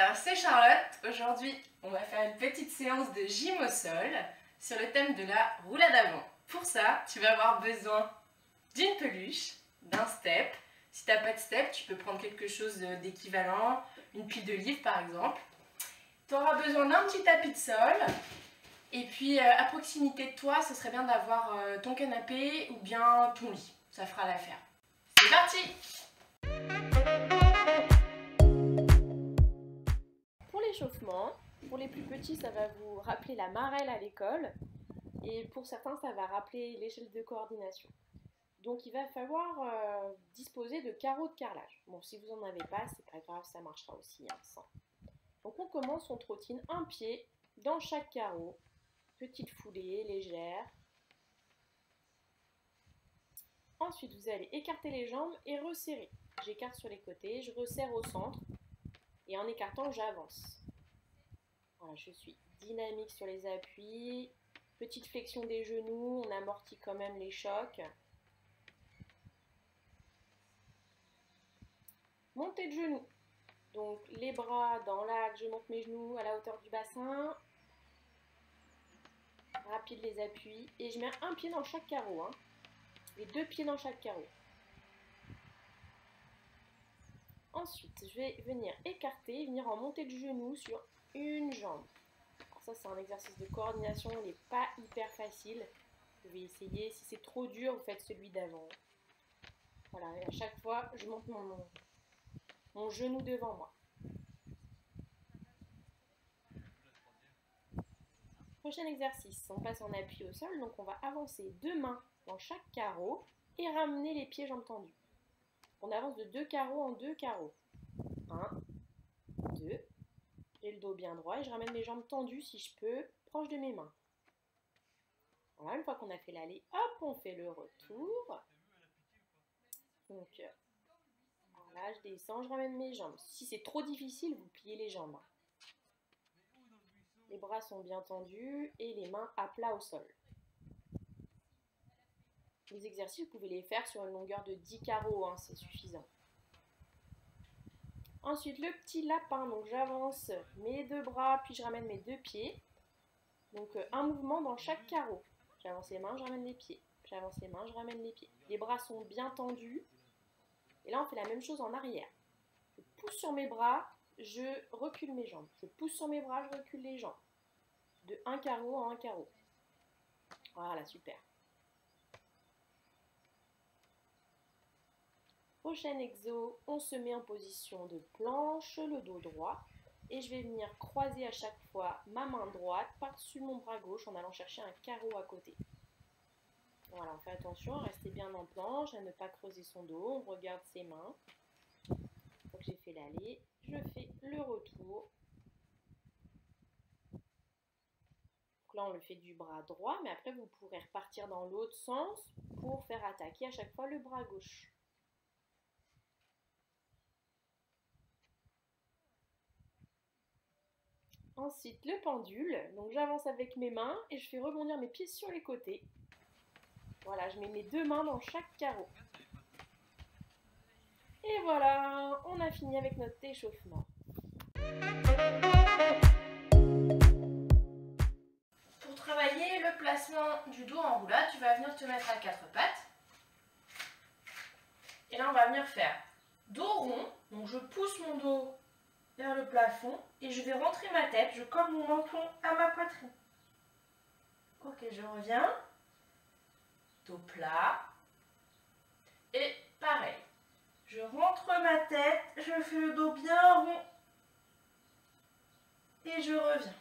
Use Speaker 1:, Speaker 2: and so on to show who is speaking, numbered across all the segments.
Speaker 1: Alors c'est Charlotte, aujourd'hui on va faire une petite séance de gym au sol sur le thème de la roulade avant. Pour ça, tu vas avoir besoin d'une peluche, d'un step. Si tu n'as pas de step, tu peux prendre quelque chose d'équivalent, une pile de livres par exemple. Tu auras besoin d'un petit tapis de sol. Et puis à proximité de toi, ce serait bien d'avoir ton canapé ou bien ton lit. Ça fera l'affaire. C'est parti! Pour l'échauffement, pour les plus petits, ça va vous rappeler la marelle à l'école. Et pour certains, ça va rappeler l'échelle de coordination. Donc il va falloir disposer de carreaux de carrelage. Bon, si vous n'en avez pas, c'est pas grave, ça marchera aussi sans. Donc on commence, on trottine un pied dans chaque carreau. Petite foulée légère. Ensuite, vous allez écarter les jambes et resserrer. J'écarte sur les côtés, je resserre au centre. Et en écartant, j'avance. Voilà, je suis dynamique sur les appuis. Petite flexion des genoux, on amortit quand même les chocs. Montée de genoux. Donc les bras dans l'axe, je monte mes genoux à la hauteur du bassin. Rapide les appuis. Et je mets un pied dans chaque carreau. Et deux pieds dans chaque carreau. Ensuite, je vais venir écarter, venir en montée de genoux sur une jambe. Alors ça, c'est un exercice de coordination, il n'est pas hyper facile. Vous pouvez essayer. Si c'est trop dur, vous faites celui d'avant. Voilà, et à chaque fois, je monte mon genou devant moi. Prochain exercice, on passe en appui au sol, donc on va avancer deux mains dans chaque carreau et ramener les pieds jambes tendues. On avance de deux carreaux en deux carreaux. 1, 2, j'ai le dos bien droit et je ramène mes jambes tendues si je peux, proche de mes mains. Voilà, une fois qu'on a fait l'aller, hop, on fait le retour. Donc, voilà, je descends, je ramène mes jambes. Si c'est trop difficile, vous pliez les jambes. Les bras sont bien tendus et les mains à plat au sol. Les exercices, vous pouvez les faire sur une longueur de 10 carreaux, c'est suffisant. Ensuite, le petit lapin, donc j'avance mes deux bras, puis je ramène mes deux pieds. Donc un mouvement dans chaque carreau. J'avance les mains, je ramène les pieds. J'avance les mains, je ramène les pieds. Les bras sont bien tendus. Et là, on fait la même chose en arrière. Je pousse sur mes bras, je recule mes jambes. Je pousse sur mes bras, je recule les jambes. De un carreau en un carreau. Voilà, super. Prochain exo, on se met en position de planche, le dos droit. Et je vais venir croiser à chaque fois ma main droite par-dessus mon bras gauche en allant chercher un carreau à côté. Voilà, on fait attention à rester bien en planche, à ne pas creuser son dos. On regarde ses mains. Une fois que j'ai fait l'aller, je fais le retour. Donc là, on le fait du bras droit, mais après, vous pourrez repartir dans l'autre sens pour faire attaquer à chaque fois le bras gauche. Ensuite, le pendule. Donc, j'avance avec mes mains et je fais rebondir mes pieds sur les côtés. Voilà, je mets mes deux mains dans chaque carreau. Et voilà, on a fini avec notre échauffement. Pour travailler le placement du dos en roulade, tu vas venir te mettre à quatre pattes. Et là, on va venir faire dos rond. Donc, je pousse mon dos vers le plafond et je vais rentrer ma tête, je colle mon menton à ma poitrine. Ok, je reviens. Dos plat. Et pareil. Je rentre ma tête, je fais le dos bien rond. Et je reviens.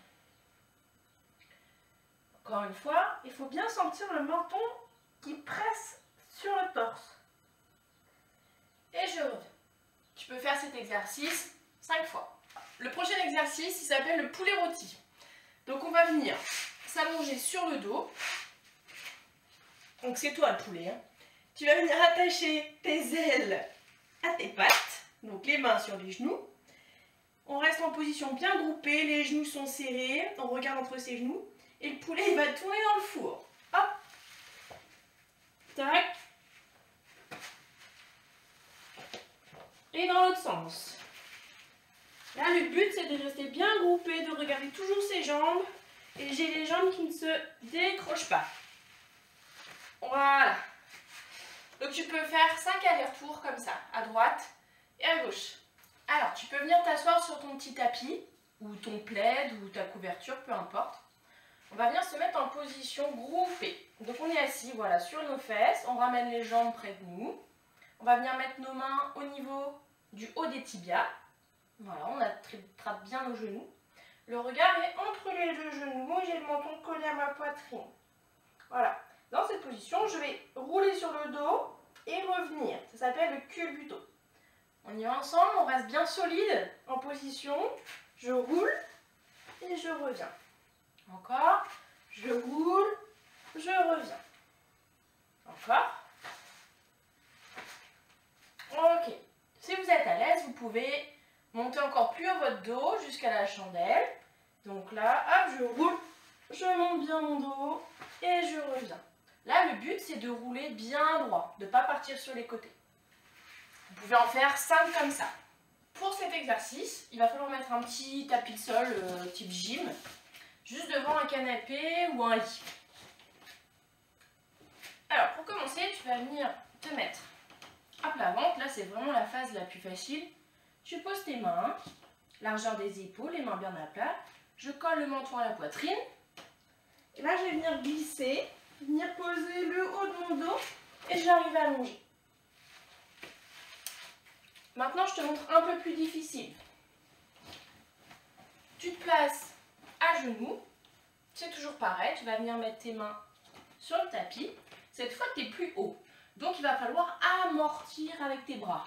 Speaker 1: Encore une fois, il faut bien sentir le menton qui presse sur le torse. Et je reviens. Tu peux faire cet exercice 5 fois. Le prochain exercice, il s'appelle le poulet rôti. Donc on va venir s'allonger sur le dos. Donc c'est toi le poulet. Tu vas venir attacher tes ailes à tes pattes. Donc les mains sur les genoux. On reste en position bien groupée, les genoux sont serrés. On regarde entre ses genoux. Et le poulet, il va tourner dans le four. Hop. Tac. Et dans l'autre sens. Là, le but, c'est de rester bien groupé, de regarder toujours ses jambes. Et j'ai les jambes qui ne se décrochent pas. Voilà. Donc, tu peux faire 5 allers-retours comme ça, à droite et à gauche. Alors, tu peux venir t'asseoir sur ton petit tapis, ou ton plaid, ou ta couverture, peu importe. On va venir se mettre en position groupée. Donc, on est assis, voilà, sur nos fesses. On ramène les jambes près de nous. On va venir mettre nos mains au niveau du haut des tibias. Voilà, on attrape bien nos genoux. Le regard est entre les deux genoux. J'ai le menton collé à ma poitrine. Voilà. Dans cette position, je vais rouler sur le dos et revenir. Ça s'appelle le culbuto. On y va ensemble, on reste bien solide en position. Je roule et je reviens. Encore. Je roule, je reviens. Encore. Ok. Si vous êtes à l'aise, vous pouvez monter encore plus haut votre dos jusqu'à la chandelle. Donc là, hop, je roule, je monte bien mon dos et je reviens. Là, le but, c'est de rouler bien droit, de ne pas partir sur les côtés. Vous pouvez en faire 5 comme ça. Pour cet exercice, il va falloir mettre un petit tapis de sol type gym, juste devant un canapé ou un lit. Alors, pour commencer, tu vas venir te mettre à plat ventre. Là, c'est vraiment la phase la plus facile. Tu poses tes mains, largeur des épaules, les mains bien à plat. Je colle le menton à la poitrine. Et là, je vais venir glisser, venir poser le haut de mon dos et j'arrive à allonger. Maintenant, je te montre un peu plus difficile. Tu te places à genoux. C'est toujours pareil. Tu vas venir mettre tes mains sur le tapis. Cette fois, tu es plus haut. Donc, il va falloir amortir avec tes bras.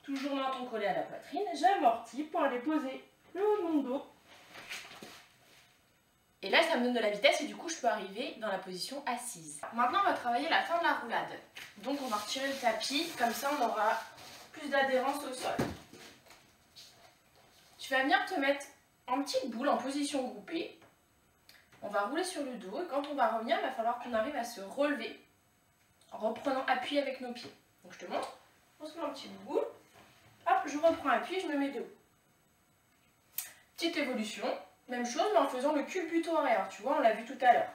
Speaker 1: Toujours menton collé à la poitrine. J'amortis pour aller poser le haut de mon dos. Et là, ça me donne de la vitesse et du coup, je peux arriver dans la position assise. Maintenant, on va travailler la fin de la roulade. Donc, on va retirer le tapis. Comme ça, on aura plus d'adhérence au sol. Tu vas venir te mettre en petite boule, en position groupée. On va rouler sur le dos et quand on va revenir, il va falloir qu'on arrive à se relever en reprenant appui avec nos pieds. Donc, je te montre. On se met en petite boule. Hop, je reprends appui, je me mets debout. Petite évolution. Même chose, mais en faisant le culbuto arrière. Tu vois, on l'a vu tout à l'heure.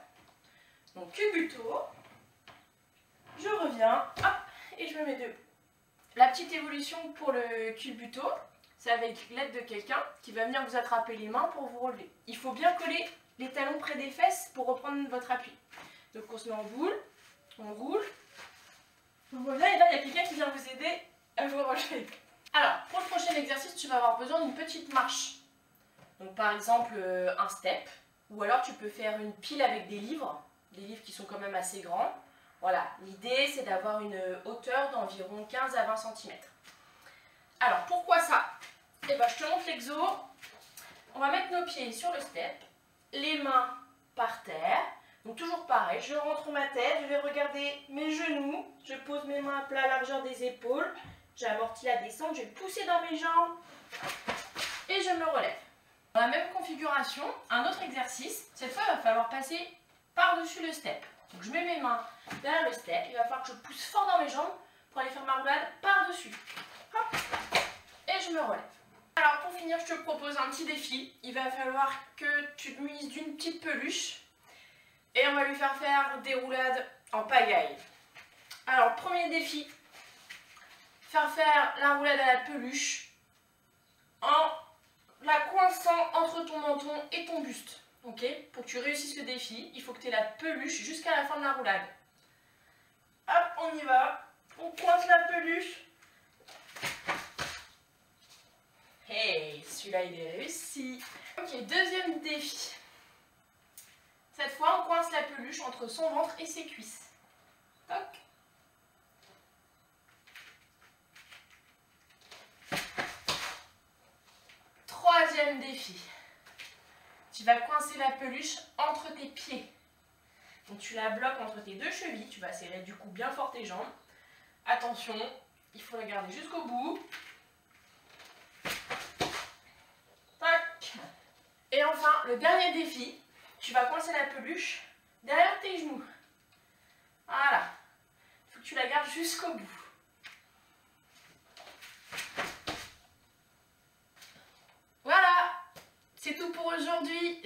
Speaker 1: Donc, culbuto. Je reviens. Hop, et je me mets debout. La petite évolution pour le culbuto, c'est avec l'aide de quelqu'un qui va venir vous attraper les mains pour vous relever. Il faut bien coller les talons près des fesses pour reprendre votre appui. Donc, on se met en boule, on roule, on revient et là, il y a quelqu'un qui vient vous aider à vous relever. Alors, pour le prochain exercice, tu vas avoir besoin d'une petite marche. Donc, par exemple, un step, ou alors tu peux faire une pile avec des livres qui sont quand même assez grands. Voilà, l'idée c'est d'avoir une hauteur d'environ 15 à 20 cm. Alors, pourquoi ça? Eh bien, je te montre l'exo. On va mettre nos pieds sur le step, les mains par terre. Donc, toujours pareil, je rentre ma tête, je vais regarder mes genoux, je pose mes mains à plat, largeur des épaules, j'amortis la descente, je vais pousser dans mes jambes et je me relève. Dans la même configuration, un autre exercice, cette fois il va falloir passer par-dessus le step. Donc je mets mes mains derrière le step, il va falloir que je pousse fort dans mes jambes pour aller faire ma roulade par-dessus. Hop, et je me relève. Alors pour finir, je te propose un petit défi. Il va falloir que tu te munisses d'une petite peluche et on va lui faire faire des roulades en pagaille. Alors premier défi, faire la roulade à la peluche en la coinçant entre ton menton et ton buste. Ok? Pour que tu réussisses le défi, il faut que tu aies la peluche jusqu'à la fin de la roulade. Hop, on y va. On coince la peluche. Hey, celui-là il est réussi. Ok, deuxième défi. Cette fois, on coince la peluche entre son ventre et ses cuisses. Toc. Troisième défi. Tu vas coincer la peluche entre tes pieds. Donc tu la bloques entre tes deux chevilles. Tu vas serrer du coup bien fort tes jambes. Attention, il faut la garder jusqu'au bout. Tac. Et enfin, le dernier défi. Tu vas coincer la peluche derrière tes genoux. Voilà. Il faut que tu la gardes jusqu'au bout.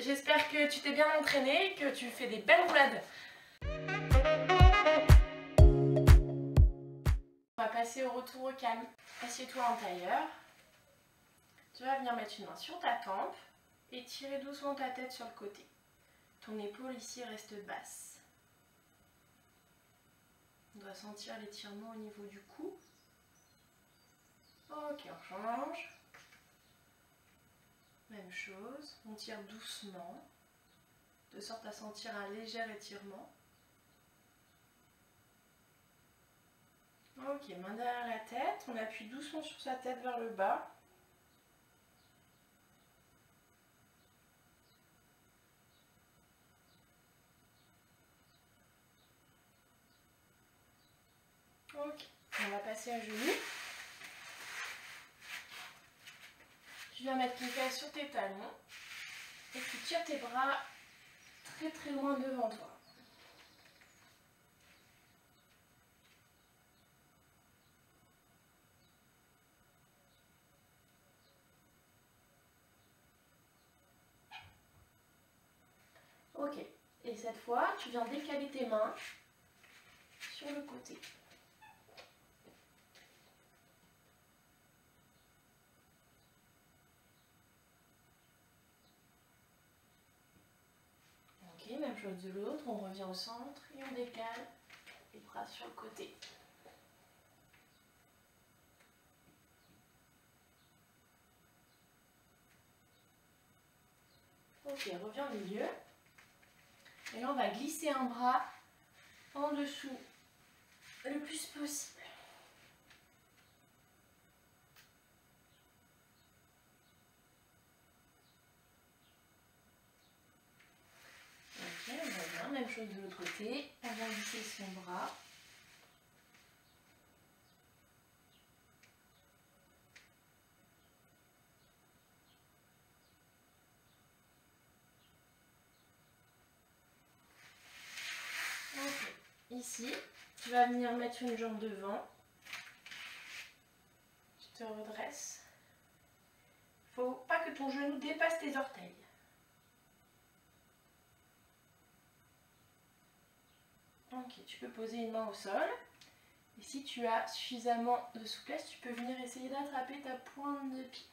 Speaker 1: j'espère que tu t'es bien entraîné, que tu fais des belles roulades. On va passer au retour au calme. Assieds-toi en tailleur. Tu vas venir mettre une main sur ta tempe et tirer doucement ta tête sur le côté. Ton épaule ici reste basse. On doit sentir l'étirement au niveau du cou. Ok, on change. Même chose, on tire doucement, de sorte à sentir un léger étirement. Ok, main derrière la tête, on appuie doucement sur sa tête vers le bas. Ok, on va passer à genoux. Tu viens mettre ton pied sur tes talons et tu tires tes bras très loin devant toi. Ok, et cette fois, tu viens décaler tes mains sur le côté. Ok, même chose de l'autre, on revient au centre et on décale les bras sur le côté. Ok, reviens au milieu. Et là, on va glisser un bras en dessous le plus possible. Ok, on revient, même chose de l'autre côté. On vient glisser son bras. Ok, ici, tu vas venir mettre une jambe devant. Tu te redresses. Il ne faut pas que ton genou dépasse tes orteils. Ok, tu peux poser une main au sol. Et si tu as suffisamment de souplesse, tu peux venir essayer d'attraper ta pointe de pied.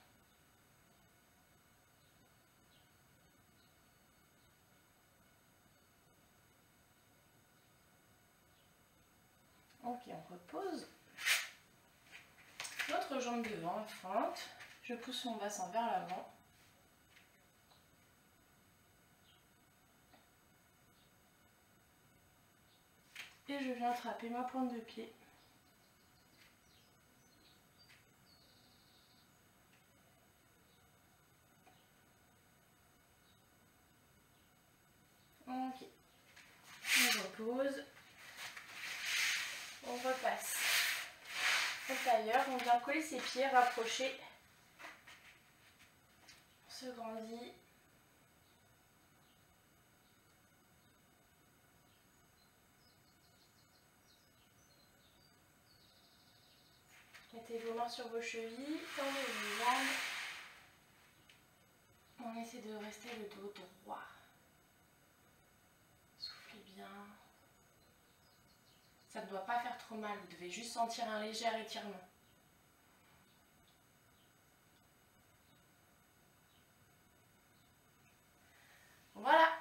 Speaker 1: Ok, on repose. L'autre jambe devant, fente. Je pousse mon bassin vers l'avant. Et je viens attraper ma pointe de pied. Ok. On repose. On repasse au tailleur. On vient coller ses pieds, rapprocher. On se grandit. Mettez vos mains sur vos chevilles, tendez vos jambes. On essaie de rester le dos droit. Soufflez bien. Ça ne doit pas faire trop mal, vous devez juste sentir un léger étirement. Voilà.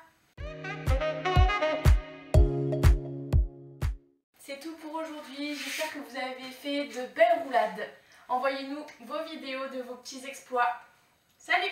Speaker 1: C'est tout pour aujourd'hui, j'espère que vous avez fait de belles roulades. Envoyez-nous vos vidéos de vos petits exploits. Salut!